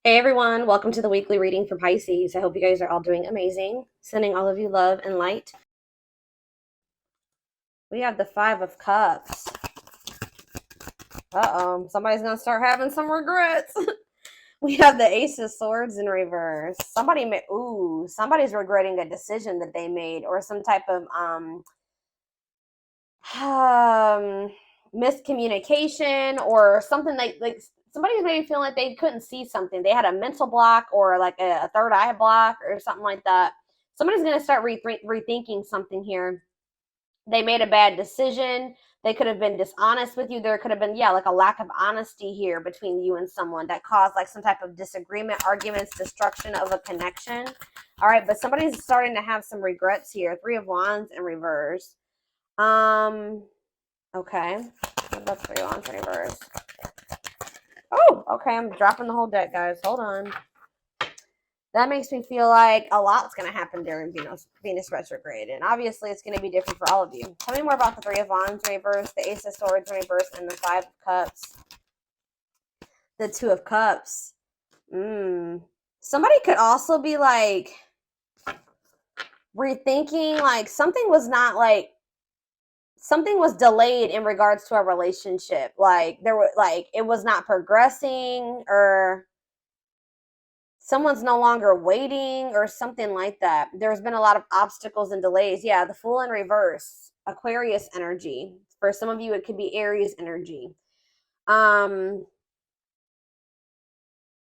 Hey everyone, welcome to the weekly reading for Pisces. I hope you guys are all doing amazing. Sending all of you love and light. We have the Five of Cups. Uh-oh, somebody's gonna start having some regrets. We have the Ace of Swords in reverse. Somebody's regretting a decision that they made or some type of um miscommunication or something like somebody's maybe feeling like they couldn't see something. They had a mental block or like a third eye block or something like that. Somebody's going to start rethinking something here. They made a bad decision. They could have been dishonest with you. There could have been, yeah, like a lack of honesty here between you and someone that caused like some type of disagreement, arguments, destruction of a connection. All right, but somebody's starting to have some regrets here. Three of Wands in reverse. Um, Okay. What about Three of Wands in reverse? Oh, okay. I'm dropping the whole deck, guys. Hold on. That makes me feel like a lot's going to happen during Venus retrograde. And obviously, it's going to be different for all of you. Tell me more about the Three of Wands in reverse, the Ace of Swords in reverse, and the Five of Cups. The Two of Cups. Somebody could also be like rethinking, like something was delayed in regards to a relationship. Like there were like it was not progressing, or someone's no longer waiting or something like that. There's been a lot of obstacles and delays. Yeah, the Fool in reverse, Aquarius energy. For some of you it could be Aries energy.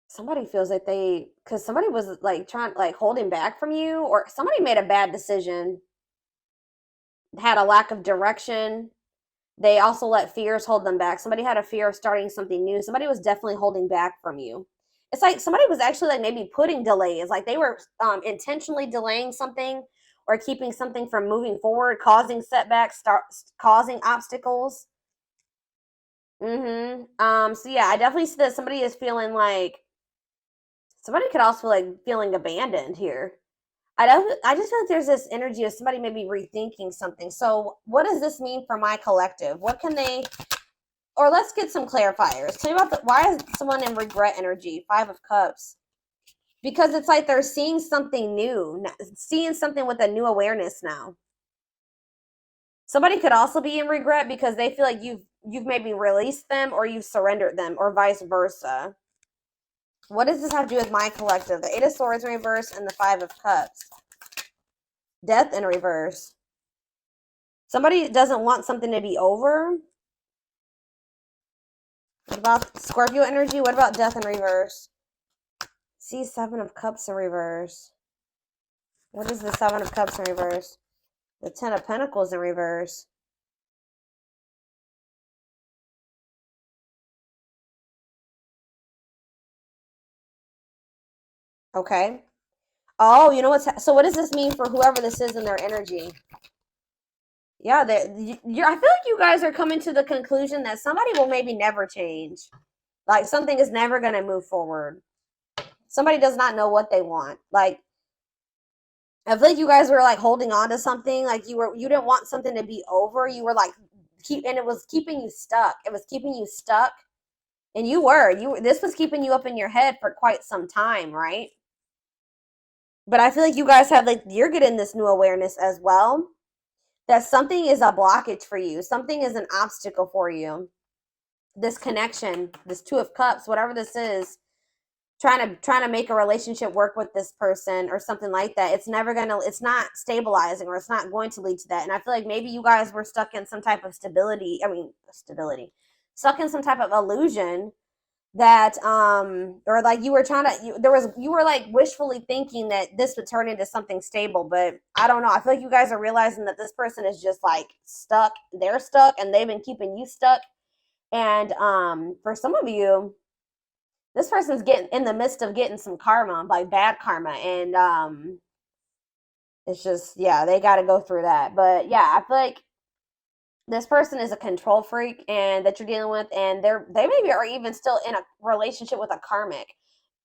Somebody feels like because somebody was like trying, like holding back from you, or somebody made a bad decision, had a lack of direction. They also let fears hold them back. Somebody had a fear of starting something new. Somebody was definitely holding back from you. It's like somebody was actually like maybe putting delays, like they were intentionally delaying something or keeping something from moving forward, causing setbacks, causing obstacles. So yeah, I definitely see that somebody is feeling like somebody could also feel like feeling abandoned here. I just feel like there's this energy of somebody maybe rethinking something. So what does this mean for my collective? What can they, or let's get some clarifiers. Tell me about why is someone in regret energy? Five of Cups. Because it's like they're seeing something new, seeing something with a new awareness now. Somebody could also be in regret because they feel like you've maybe released them or you've surrendered them, or vice versa. What does this have to do with my collective? The Eight of Swords in reverse and the Five of Cups. Death in reverse. Somebody doesn't want something to be over. What about Scorpio energy? What about death in reverse? See, Seven of Cups in reverse. What is the Seven of Cups in reverse? The Ten of Pentacles in reverse. Okay. Oh, you know what's so? What does this mean for whoever this is in their energy? Yeah, I feel like you guys are coming to the conclusion that somebody will maybe never change. Like something is never going to move forward. Somebody does not know what they want. Like I feel like you guys were like holding on to something. Like you didn't want something to be over. You were like and it was keeping you stuck. It was keeping you stuck, and this was keeping you up in your head for quite some time, right? But I feel like you guys have like you're getting this new awareness as well, that something is a blockage for you. Something is an obstacle for you. This connection, this Two of Cups, whatever this is, trying to make a relationship work with this person or something like that. It's not stabilizing, or it's not going to lead to that. And I feel like maybe you guys were stuck in some type of stability, stuck in some type of illusion that or like you were you were like wishfully thinking that this would turn into something stable. But I don't know, I feel like you guys are realizing that this person is just like stuck. They're stuck and they've been keeping you stuck. And for some of you, this person's getting in the midst of getting some karma, like bad karma. And it's just, yeah, they got to go through that. But yeah, I feel like this person is a control freak and that you're dealing with, and they maybe are even still in a relationship with a karmic.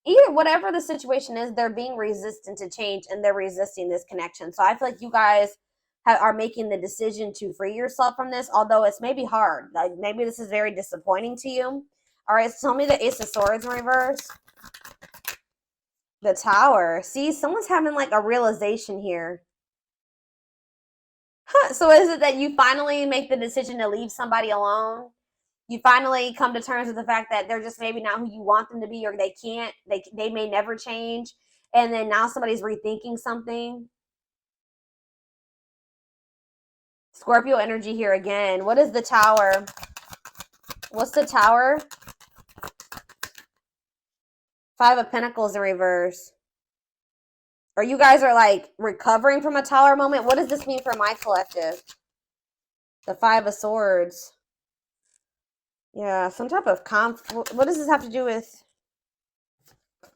Either whatever the situation is, they're being resistant to change and they're resisting this connection. So I feel like you guys are making the decision to free yourself from this, although it's maybe hard. Like maybe this is very disappointing to you. All right, so tell me the Ace of Swords in reverse. The Tower. See, someone's having like a realization here. Huh. So is it that you finally make the decision to leave somebody alone? You finally come to terms with the fact that they're just maybe not who you want them to be, or they can't, they may never change, and then now somebody's rethinking something. Scorpio energy here again. What is the Tower? What's the Tower? Five of Pentacles in reverse. Or you guys are like recovering from a Tower moment. What does this mean for my collective? The Five of Swords. Yeah, some type of conflict. What does this have to do with?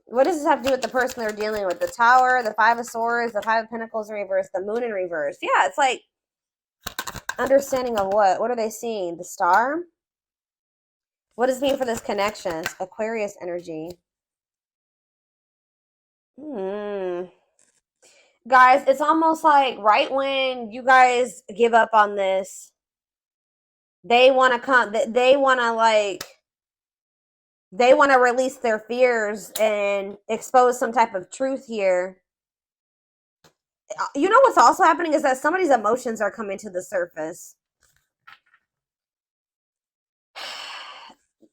What does this have to do with the person they're dealing with? The Tower, the Five of Swords, the Five of Pentacles in reverse, the Moon in reverse. Yeah, it's like understanding of what? What are they seeing? The Star? What does it mean for this connection? Aquarius energy. Guys, it's almost like right when you guys give up on this, they want to come, they want to like, they want to release their fears and expose some type of truth here. You know what's also happening is that somebody's emotions are coming to the surface.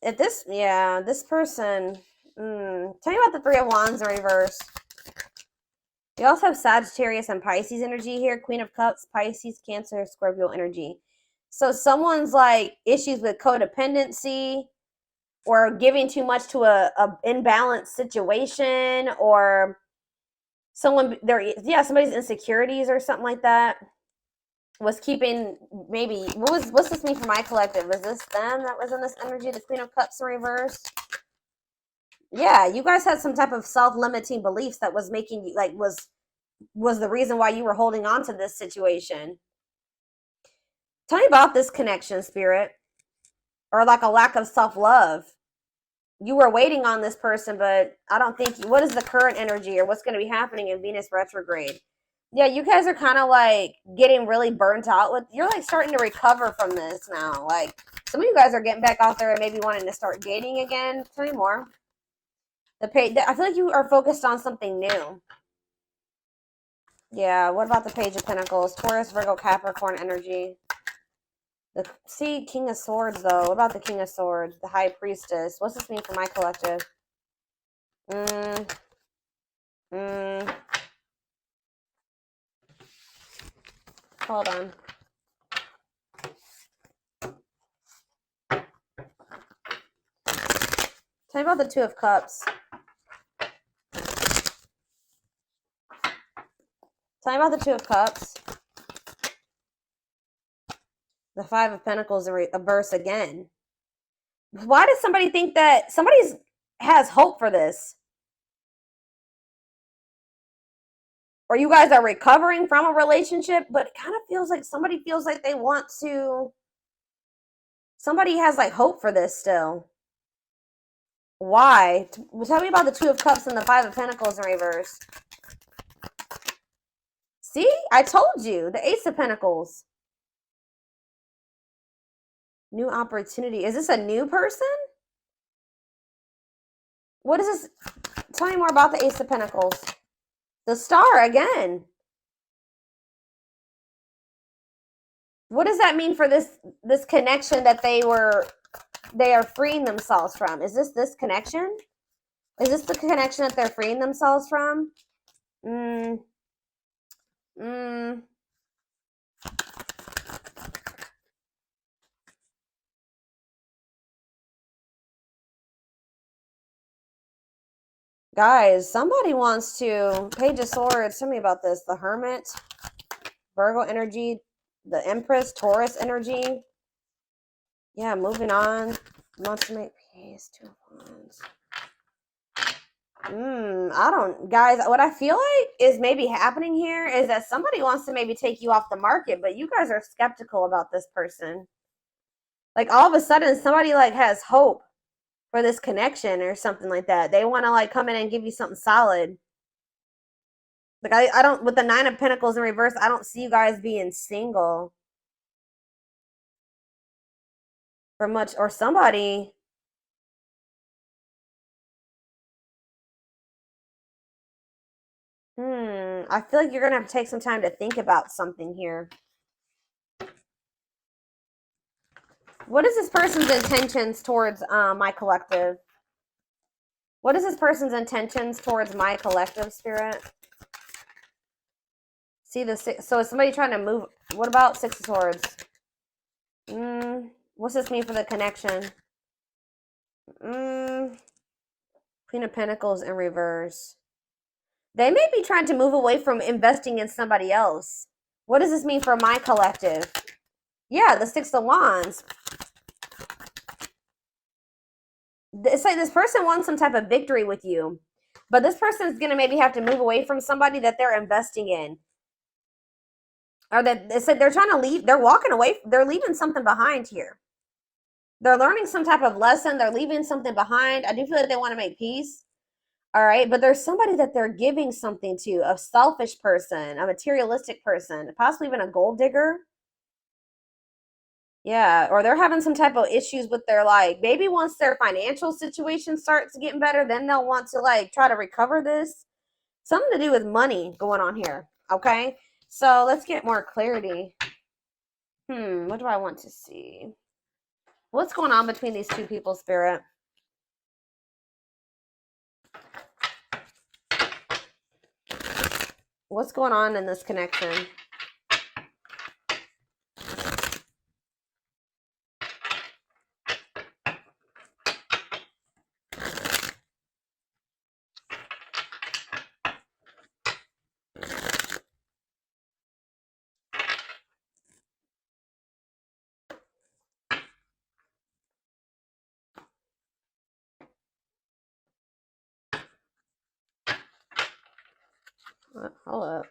If this, yeah, this person, tell me about the Three of Wands in reverse. You also have Sagittarius and Pisces energy here. Queen of Cups, Pisces, Cancer, Scorpio energy. So someone's like issues with codependency or giving too much to a imbalanced situation, or someone somebody's insecurities or something like that was keeping, maybe what's this mean for my collective? Is this them that was in this energy, the Queen of Cups in reverse? Yeah, you guys had some type of self-limiting beliefs that was making you like was the reason why you were holding on to this situation. Tell me about this connection, Spirit. Or like a lack of self-love. You were waiting on this person, but I don't think what is the current energy or what's going to be happening in Venus retrograde? Yeah, you guys are kind of like getting really burnt out with, you're like starting to recover from this now. Like some of you guys are getting back out there and maybe wanting to start dating again. Tell me more. I feel like you are focused on something new. Yeah, what about the Page of Pentacles? Taurus, Virgo, Capricorn energy. See, King of Swords, though. What about the King of Swords? The High Priestess. What's this mean for my collective? Hold on. Tell me about the Two of Cups. Tell me about the Two of Cups. The Five of Pentacles a verse again. Why does somebody think that somebody has hope for this? Or you guys are recovering from a relationship, but it kind of feels like somebody feels like they want to. Somebody has like hope for this still. Why? Tell me about the Two of Cups and the Five of Pentacles in reverse. See? I told you. The Ace of Pentacles. New opportunity. Is this a new person? What is this? Tell me more about the Ace of Pentacles. The Star again. What does that mean for this connection that they are freeing themselves from? Is this connection? Is this the connection that they're freeing themselves from? Guys, somebody wants to. Page of Swords. Tell me about this. The Hermit. Virgo energy. The Empress. Taurus energy. Yeah, moving on. Wants to make peace. Two of Wands. I don't, guys, what I feel like is maybe happening here is that somebody wants to maybe take you off the market, but you guys are skeptical about this person. Like all of a sudden somebody like has hope for this connection or something like that. They want to like come in and give you something solid. Like I don't, with the Nine of Pentacles in reverse, I don't see you guys being single for much, or somebody. I feel like you're going to have to take some time to think about something here. What is this person's intentions towards my collective? What is this person's intentions towards my collective, Spirit? See the six. So is somebody trying to move? What about Six of Swords? What's this mean for the connection? Queen of Pentacles in reverse. They may be trying to move away from investing in somebody else. What does this mean for my collective? Yeah, the Six of Wands. It's like this person wants some type of victory with you. But this person is going to maybe have to move away from somebody that they're investing in. Or that it's like they're trying to leave. They're walking away. They're leaving something behind here. They're learning some type of lesson. They're leaving something behind. I do feel like they want to make peace. All right. But there's somebody that they're giving something to, a selfish person, a materialistic person, possibly even a gold digger. Yeah. Or they're having some type of issues with their, like, maybe once their financial situation starts getting better, then they'll want to, like, try to recover this. Something to do with money going on here. Okay. So let's get more clarity. What do I want to see? What's going on between these two people, Spirit? What's going on in this connection? Hold up.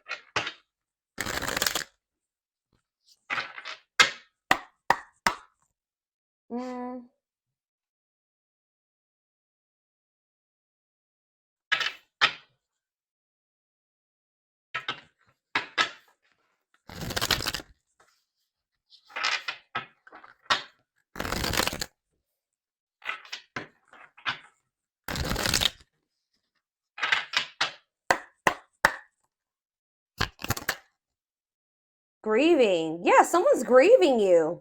Grieving. Yeah, someone's grieving you.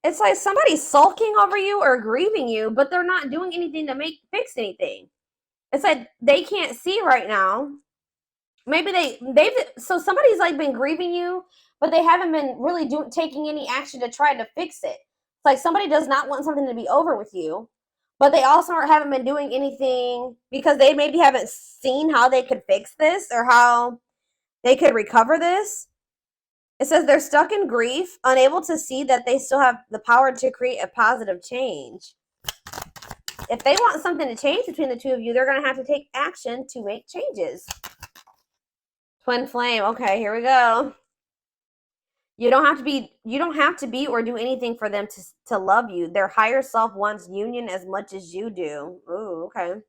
It's like somebody's sulking over you or grieving you, but they're not doing anything to fix anything. It's like they can't see right now. Maybe so somebody's like been grieving you, but they haven't been really taking any action to try to fix it. It's like somebody does not want something to be over with you, but they also haven't been doing anything because they maybe haven't seen how they could fix this or how they could recover this. It says they're stuck in grief, unable to see that they still have the power to create a positive change. If they want something to change between the two of you, they're going to have to take action to make changes. Twin flame. Okay, here we go. You don't have to be or do anything for them to love you. Their higher self wants union as much as you do. Ooh, okay.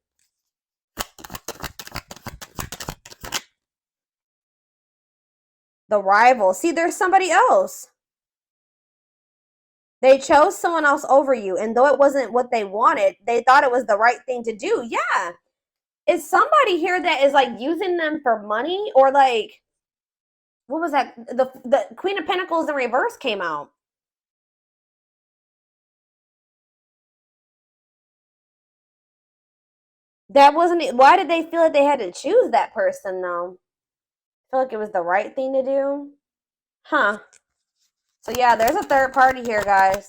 The rival. See, there's somebody else. They chose someone else over you, and though it wasn't what they wanted, they thought it was the right thing to do. Yeah. Is somebody here that is like using them for money, or like, what was that? The Queen of Pentacles in reverse came out. That wasn't it. Why did they feel like they had to choose that person though? I feel like it was the right thing to do. Huh. So yeah, there's a third party here, guys.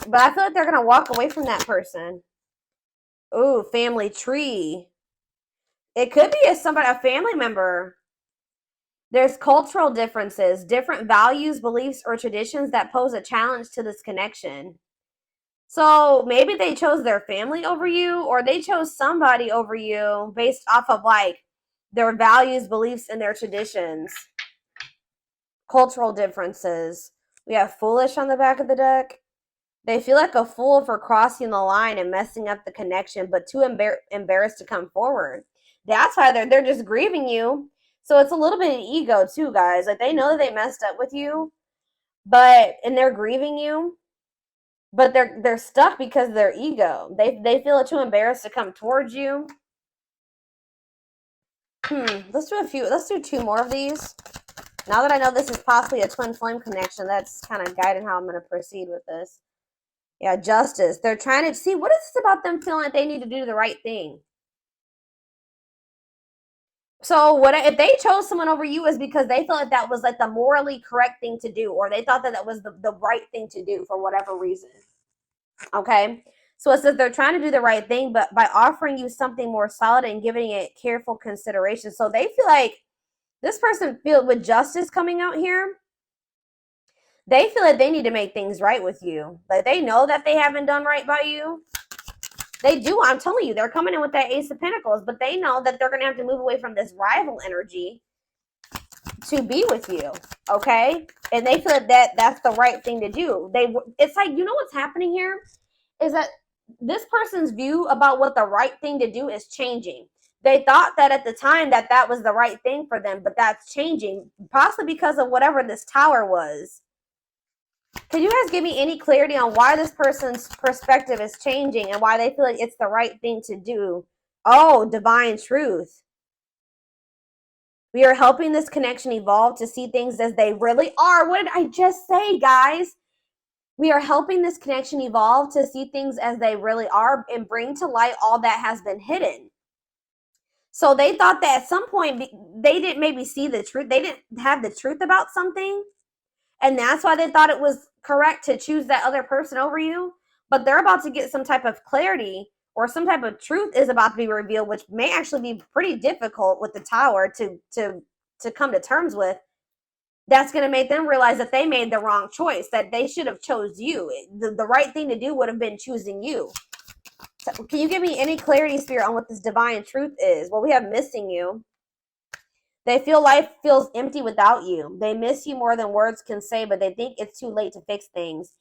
But I feel like they're gonna walk away from that person. Ooh, family tree. It could be a family member. There's cultural differences, different values, beliefs, or traditions that pose a challenge to this connection. So maybe they chose their family over you, or they chose somebody over you based off of like their values, beliefs, and their traditions. Cultural differences. We have foolish on the back of the deck. They feel like a fool for crossing the line and messing up the connection, but too embarrassed to come forward. That's why they're just grieving you. So it's a little bit of ego too, guys. Like they know that they messed up with you, and they're grieving you, but they're stuck because of their ego. They feel too embarrassed to come towards you. Let's do two more of these. Now that I know this is possibly a twin flame connection, that's kind of guiding how I'm going to proceed with this. Yeah, justice. They're trying to see, what is this about them feeling like they need to do the right thing? So what if they chose someone over you is because they felt like that was like the morally correct thing to do, or they thought that that was the right thing to do for whatever reason. Okay. So it says they're trying to do the right thing, but by offering you something more solid and giving it careful consideration. So they feel like this person feel with justice coming out here. They feel like they need to make things right with you. Like they know that they haven't done right by you. They do. I'm telling you, they're coming in with that Ace of Pentacles, but they know that they're going to have to move away from this rival energy to be with you. Okay. And they feel that that's the right thing to do. It's like, you know what's happening here is that this person's view about what the right thing to do is changing. They thought that at the time that that was the right thing for them, but that's changing, possibly because of whatever this tower was. Can you guys give me any clarity on why this person's perspective is changing and why they feel like it's the right thing to do? Oh, divine truth. We are helping this connection evolve to see things as they really are. What did I just say, guys? We are helping this connection evolve to see things as they really are and bring to light all that has been hidden. So they thought that at some point they didn't maybe see the truth. They didn't have the truth about something. And that's why they thought it was correct to choose that other person over you. But they're about to get some type of clarity or some type of truth is about to be revealed, which may actually be pretty difficult with the tower to come to terms with. That's going to make them realize that they made the wrong choice, that they should have chose you. The right thing to do would have been choosing you. So can you give me any clarity, Spirit, on what this divine truth is? Well, we have missing you. They feel life feels empty without you. They miss you more than words can say, but they think it's too late to fix things.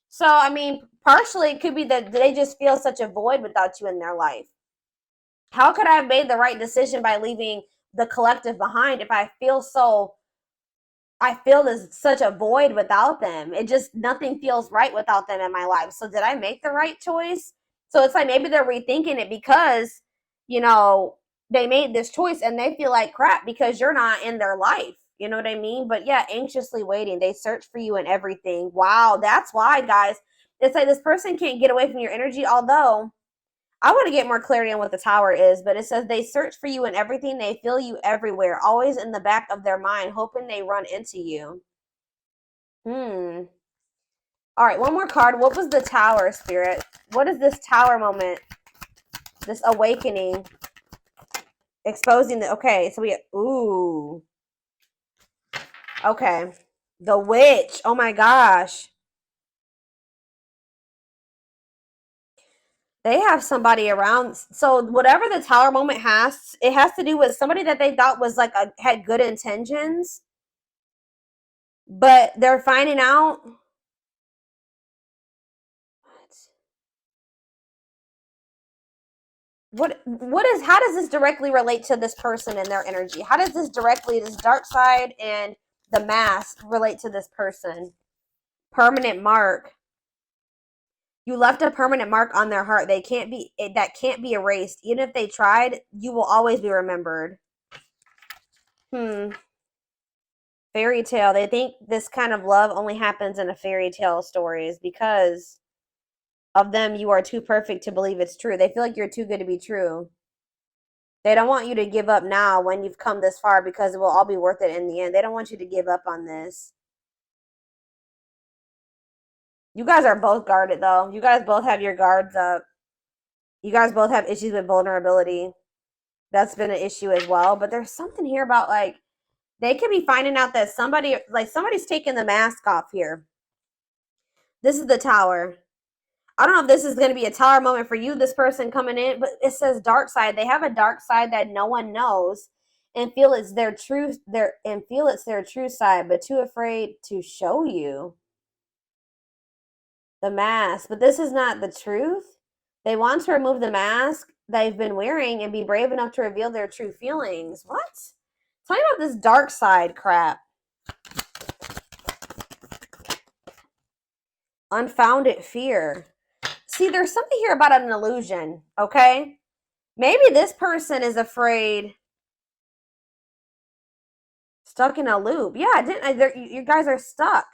So, I mean, partially it could be that they just feel such a void without you in their life. How could I have made the right decision by leaving the collective behind if I feel there's such a void without them? It just, nothing feels right without them in my life. So did I make the right choice? So it's like maybe they're rethinking it because, you know, they made this choice and they feel like crap because you're not in their life. You know what I mean? But yeah, anxiously waiting. They search for you and everything. Wow, that's why, guys. It's like this person can't get away from your energy, although I want to get more clarity on what the tower is, but it says they search for you in everything. They feel you everywhere, always in the back of their mind, hoping they run into you. All right, one more card. What was the tower, Spirit? What is this tower moment? This awakening. Exposing the, okay, so we, ooh. Okay. The witch. Oh my gosh. They have somebody around. So whatever the tower moment has, it has to do with somebody that they thought was like had good intentions, but they're finding out. What is, how does this directly relate to this person and their energy? How does this directly, this dark side and the mask relate to this person? Permanent mark. You left a permanent mark on their heart. That can't be erased. Even if they tried, you will always be remembered. Fairy tale. They think this kind of love only happens in a fairy tale stories because of them. You are too perfect to believe it's true. They feel like you're too good to be true. They don't want you to give up now when you've come this far because it will all be worth it in the end. They don't want you to give up on this. You guys are both guarded, though. You guys both have your guards up. You guys both have issues with vulnerability. That's been an issue as well. But there's something here about, like, they could be finding out that somebody's taking the mask off here. This is the tower. I don't know if this is going to be a tower moment for you, this person coming in, but it says dark side. They have a dark side that no one knows and feel it's their true side, but too afraid to show you. The mask, but this is not the truth. They want to remove the mask they've been wearing and be brave enough to reveal their true feelings. What? Tell me about this dark side crap. Unfounded fear. See, there's something here about an illusion, okay? Maybe this person is afraid Stuck in a loop. Yeah, you guys are stuck.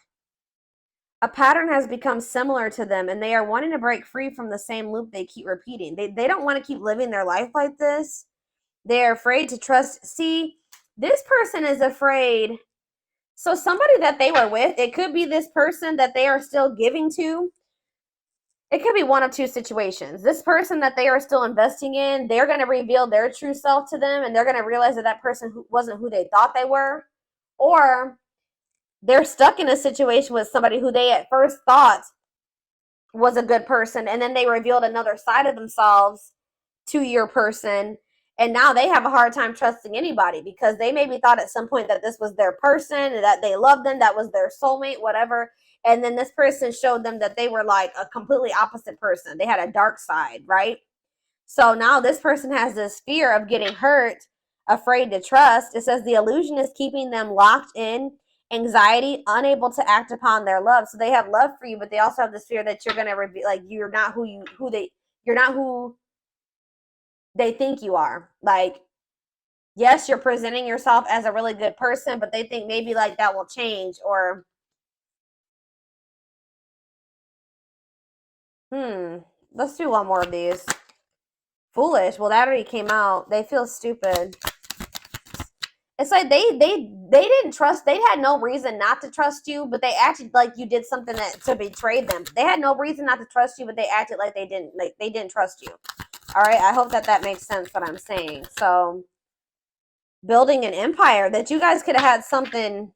A pattern has become similar to them, and they are wanting to break free from the same loop they keep repeating. They don't want to keep living their life like this. They're afraid to trust. See, this person is afraid. So somebody that they were with, it could be this person that they are still giving to. It could be one of two situations. This person that they are still investing in, they're going to reveal their true self to them, and they're going to realize that that person wasn't who they thought they were. Or they're stuck in a situation with somebody who they at first thought was a good person, and then they revealed another side of themselves to your person, and now they have a hard time trusting anybody because they maybe thought at some point that this was their person and that they loved them, that was their soulmate, whatever, and then this person showed them that they were like a completely opposite person. They had a dark side, right? So now this person has this fear of getting hurt, afraid to trust. It says the illusion is keeping them locked in anxiety, unable to act upon their love. So they have love for you, but they also have this fear that you're going to reveal, like, you're not you're not who they think you are. Like, yes, you're presenting yourself as a really good person, but they think maybe like that will change. Or let's do one more of these. Foolish. Well, that already came out. They feel stupid. It's like they didn't trust. They had no reason not to trust you, but they acted like you did something to betray them. They had no reason not to trust you, but they acted like they didn't trust you. All right, I hope that makes sense what I'm saying. So, building an empire, that you guys could have had something.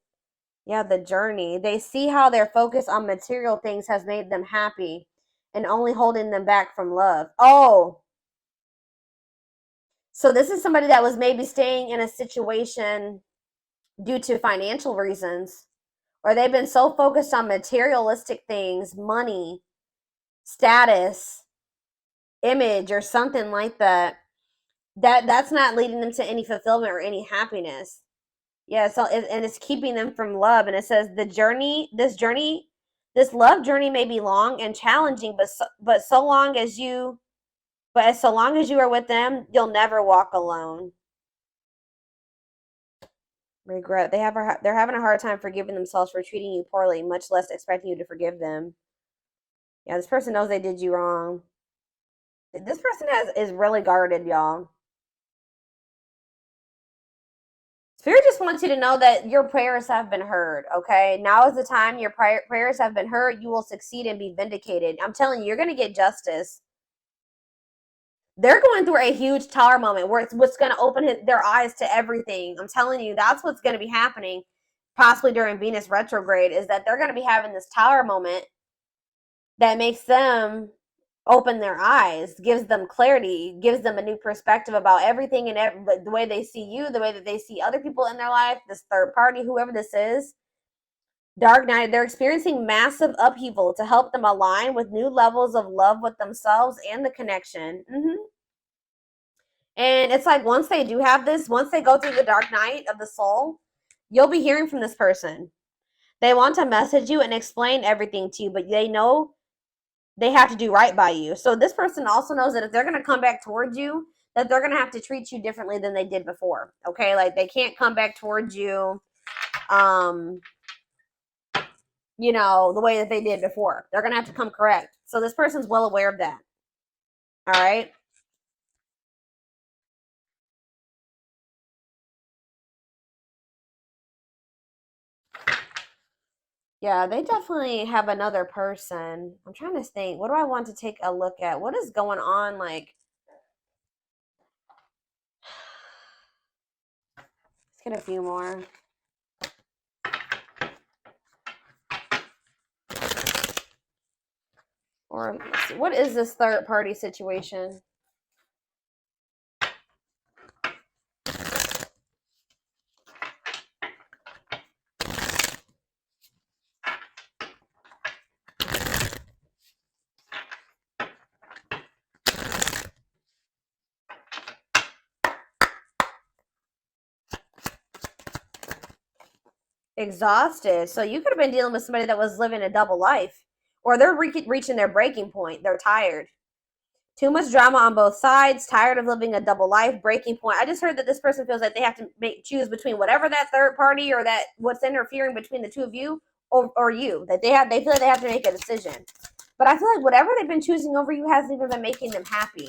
Yeah, the journey. They see how their focus on material things has made them happy and only holding them back from love. Oh, so this is somebody that was maybe staying in a situation due to financial reasons, or they've been so focused on materialistic things, money, status, image, or something like that, that's not leading them to any fulfillment or any happiness. Yeah, so and it's keeping them from love. And it says this love journey may be long and challenging, but so long as you are with them, you'll never walk alone. Regret. They're having a hard time forgiving themselves for treating you poorly, much less expecting you to forgive them. Yeah, this person knows they did you wrong. This person is really guarded, y'all. Spirit just wants you to know that your prayers have been heard, okay? Now is the time your prayers have been heard. You will succeed and be vindicated. I'm telling you, you're going to get justice. They're going through a huge tower moment where it's what's going to open their eyes to everything. I'm telling you, that's what's going to be happening, possibly during Venus retrograde, is that they're going to be having this tower moment that makes them open their eyes, gives them clarity, gives them a new perspective about everything and the way they see you, the way that they see other people in their life, this third party, whoever this is. Dark night, they're experiencing massive upheaval to help them align with new levels of love with themselves and the connection. And it's like once they do have this, once they go through the dark night of the soul, you'll be hearing from this person. They want to message you and explain everything to you, but they know they have to do right by you. So this person also knows that if they're going to come back towards you, that they're going to have to treat you differently than they did before. Okay? Like they can't come back towards you the way that they did before. They're going to have to come correct. So this person's well aware of that. All right? Yeah, they definitely have another person. I'm trying to think. What do I want to take a look at? What is going on? Like, let's get a few more. Or let's see, what is this third party situation? Exhausted. So you could have been dealing with somebody that was living a double life, or they're reaching their breaking point. They're tired. Too much drama on both sides, tired of living a double life, breaking point. I just heard that this person feels like they have to choose between whatever that third party or that what's interfering between the two of you or you. That they feel like they have to make a decision. But I feel like whatever they've been choosing over you hasn't even been making them happy.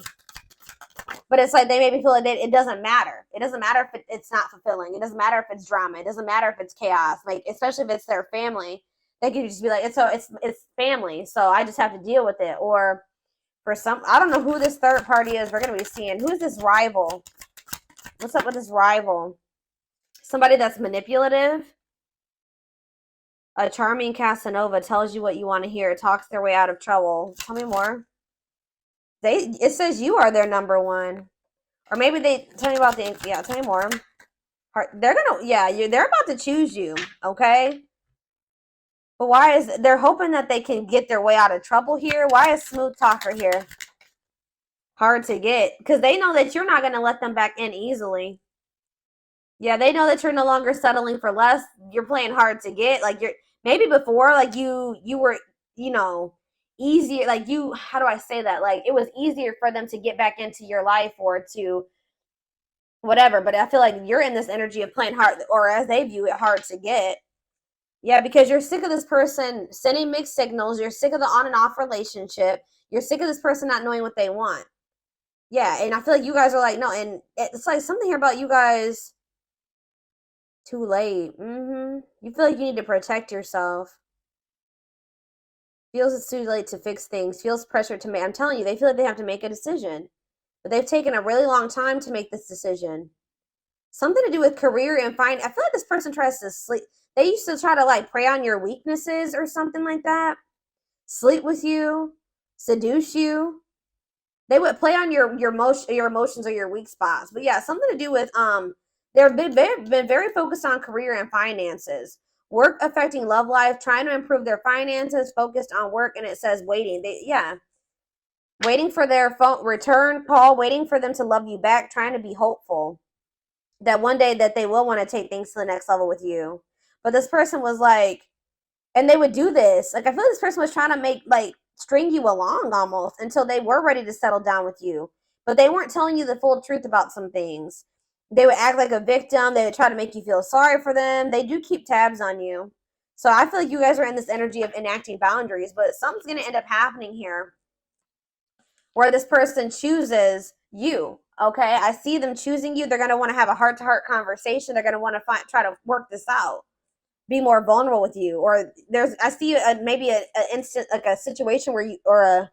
But it's like they maybe feel like it doesn't matter. It doesn't matter if it's not fulfilling. It doesn't matter if it's drama. It doesn't matter if it's chaos. Like, especially if it's their family, they could just be like, it's family, so I just have to deal with it. Or for some, I don't know who this third party is. We're gonna be seeing who's this rival. What's up with this rival? Somebody that's manipulative. A charming Casanova tells you what you want to hear. Talks their way out of trouble. Tell me more. It says you are their number one. Or maybe they tell me about tell me more. They're about to choose you, okay? But they're hoping that they can get their way out of trouble here. Why is smooth talker here? Hard to get. Because they know that you're not going to let them back in easily. Yeah, they know that you're no longer settling for less. You're playing hard to get. Like, maybe before, like, you were, easier, like, how do I say that? Like, it was easier for them to get back into your life or to whatever. But I feel like you're in this energy of playing hard, or as they view it, hard to get. Yeah, because you're sick of this person sending mixed signals. You're sick of the on and off relationship. You're sick of this person not knowing what they want. Yeah, and I feel like you guys are like, no, and it's like something here about you guys. Too late. You feel like you need to protect yourself. Feels it's too late to fix things. Feels pressure to make. I'm telling you, they feel like they have to make a decision. But they've taken a really long time to make this decision. Something to do with career and I feel like this person tries to sleep. They used to try to like prey on your weaknesses or something like that. Sleep with you. Seduce you. They would play on your emotions or your weak spots. But yeah, something to do with they've been very focused on career and finances. Work affecting love life, trying to improve their finances, focused on work, and it says waiting. Waiting for their phone return call, waiting for them to love you back, trying to be hopeful that one day that they will want to take things to the next level with you. But this person was like, and they would do this. Like, I feel like this person was trying to string you along almost until they were ready to settle down with you. But they weren't telling you the full truth about some things. They would act like a victim. They would try to make you feel sorry for them. They do keep tabs on you. So I feel like you guys are in this energy of enacting boundaries, but something's going to end up happening here where this person chooses you. Okay, I see them choosing you. They're going to want to have a heart-to-heart conversation. They're going to want to try to work this out, be more vulnerable with you. Or I see maybe an instant, like a situation where or a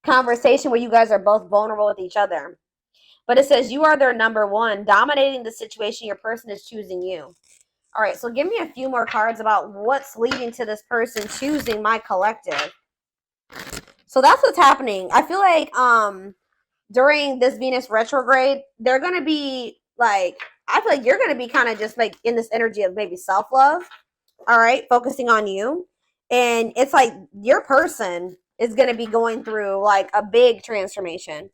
conversation where you guys are both vulnerable with each other. But it says you are their number one, dominating the situation. Your person is choosing you. All right, so give me a few more cards about what's leading to this person choosing my collective. So that's what's happening. I feel like during this Venus retrograde, they're going to be like, I feel like you're going to be kind of just like in this energy of maybe self-love. All right, focusing on you. And it's like your person is going to be going through like a big transformation.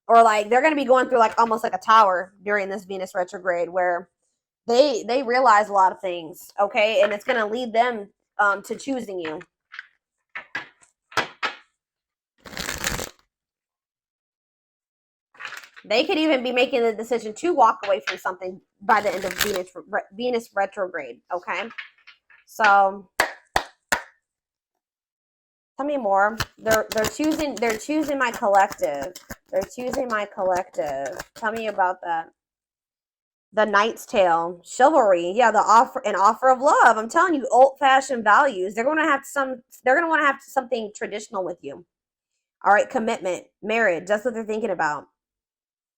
Or like they're going to be going through like almost like a tower during this Venus retrograde where they realize a lot of things, okay? And it's going to lead them to choosing you. They could even be making the decision to walk away from something by the end of Venus retrograde, okay? So tell me more. They're choosing my collective. They're choosing my collective. Tell me about that. The Knight's Tale, chivalry. Yeah, an offer of love. I'm telling you, old-fashioned values. They're going to want to have something traditional with you. All right, commitment, marriage. That's what they're thinking about.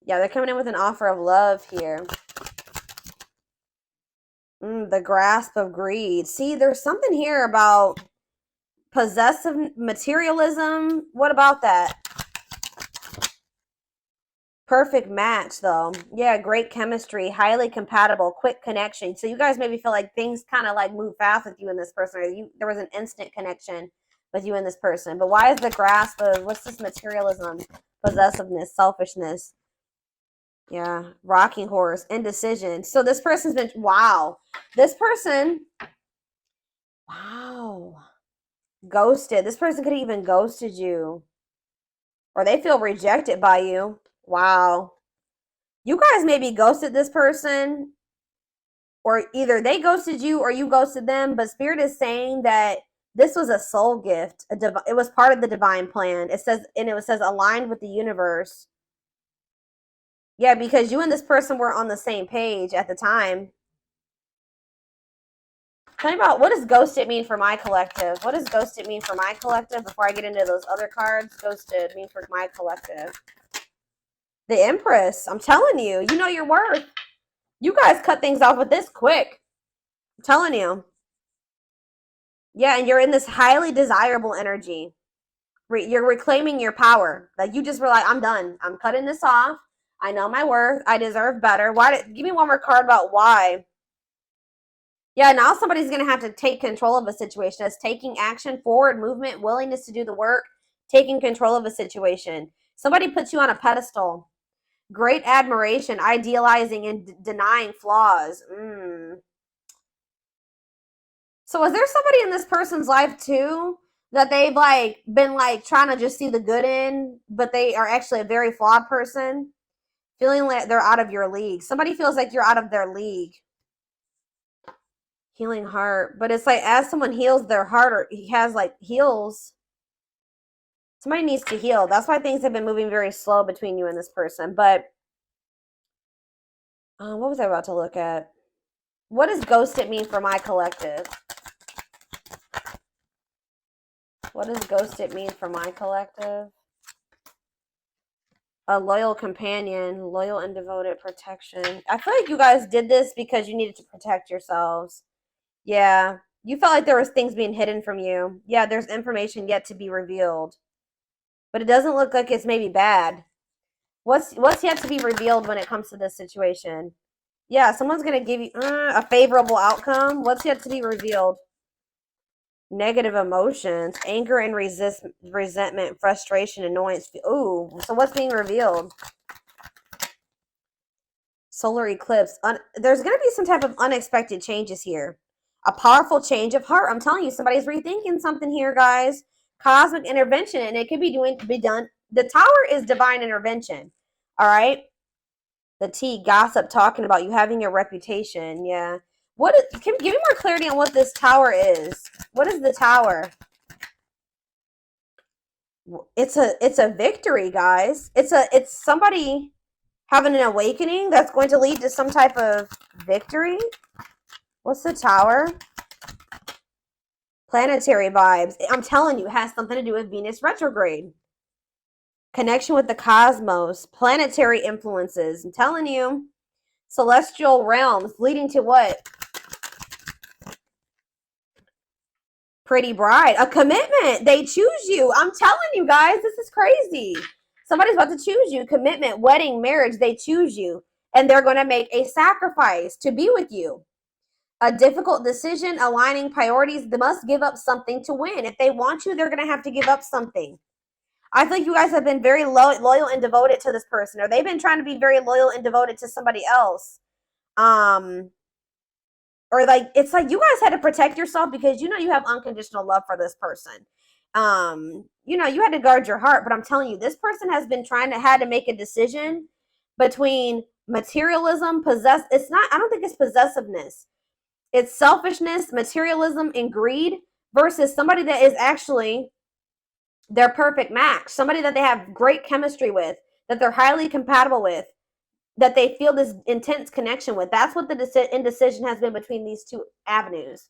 Yeah, they're coming in with an offer of love here. The grasp of greed. See, there's something here about possessive materialism. What about that? Perfect match, though. Yeah, great chemistry, highly compatible, quick connection. So you guys maybe feel like things kind of like move fast with you and this person. Or there was an instant connection with you and this person. But why is the grasp of, what's this materialism, possessiveness, selfishness? Yeah, rocking horse, indecision. So this person's been, wow. This person, wow. Ghosted. This person could have even ghosted you. Or they feel rejected by you. Wow. You guys maybe ghosted this person, or either they ghosted you or you ghosted them, but Spirit is saying that this was a soul gift. It was part of the divine plan. It says, and it says aligned with the universe. Yeah, because you and this person were on the same page at the time. Tell me about, what does ghosted mean for my collective? What does ghosted mean for my collective before I get into those other cards? Ghosted mean for my collective. The Empress. I'm telling you, you know your worth. You guys cut things off with this quick. I'm telling you. Yeah, and you're in this highly desirable energy. You're reclaiming your power. Like, you just were like, I'm done. I'm cutting this off. I know my worth. I deserve better. Give me one more card about why. Yeah, now somebody's going to have to take control of a situation. It's taking action, forward movement, willingness to do the work, taking control of a situation. Somebody puts you on a pedestal. Great admiration, idealizing and denying flaws. So is there somebody in this person's life too that they've like been like trying to just see the good in, but they are actually a very flawed person? Feeling like they're out of your league. Somebody feels like you're out of their league. Healing heart. But it's like as someone heals their heart, or he has like heals, somebody needs to heal. That's why things have been moving very slow between you and this person. But what was I about to look at? What does ghosted mean for my collective? What does ghosted mean for my collective? A loyal companion, loyal and devoted protection. I feel like you guys did this because you needed to protect yourselves. Yeah. You felt like there was things being hidden from you. Yeah, there's information yet to be revealed. But it doesn't look like it's maybe bad. What's yet to be revealed when it comes to this situation? Yeah, someone's going to give you a favorable outcome. What's yet to be revealed? Negative emotions, anger and resentment, frustration, annoyance. Ooh, so what's being revealed? Solar eclipse. There's going to be some type of unexpected changes here. A powerful change of heart. I'm telling you, somebody's rethinking something here, guys. Cosmic intervention, and it could be done. The Tower is divine intervention. All right. The T, gossip, talking about you having your reputation. Yeah. Give me more clarity on what this Tower is. What is the Tower? It's a victory, guys. It's somebody having an awakening that's going to lead to some type of victory. What's the Tower? Planetary vibes. I'm telling you, it has something to do with Venus retrograde. Connection with the cosmos. Planetary influences. I'm telling you. Celestial realms leading to what? Pretty bride. A commitment. They choose you. I'm telling you guys, this is crazy. Somebody's about to choose you. Commitment, wedding, marriage. They choose you. And they're going to make a sacrifice to be with you. A difficult decision, aligning priorities. They must give up something to win. If they want you, they're going to have to give up something. I feel like you guys have been very loyal and devoted to this person, or they've been trying to be very loyal and devoted to somebody else. Or like, it's like you guys had to protect yourself because you know you have unconditional love for this person. You know, you had to guard your heart, but I'm telling you, this person has been had to make a decision between materialism, I don't think it's possessiveness. It's selfishness, materialism, and greed versus somebody that is actually their perfect match, somebody that they have great chemistry with, that they're highly compatible with, that they feel this intense connection with. That's what the indecision has been between these two avenues.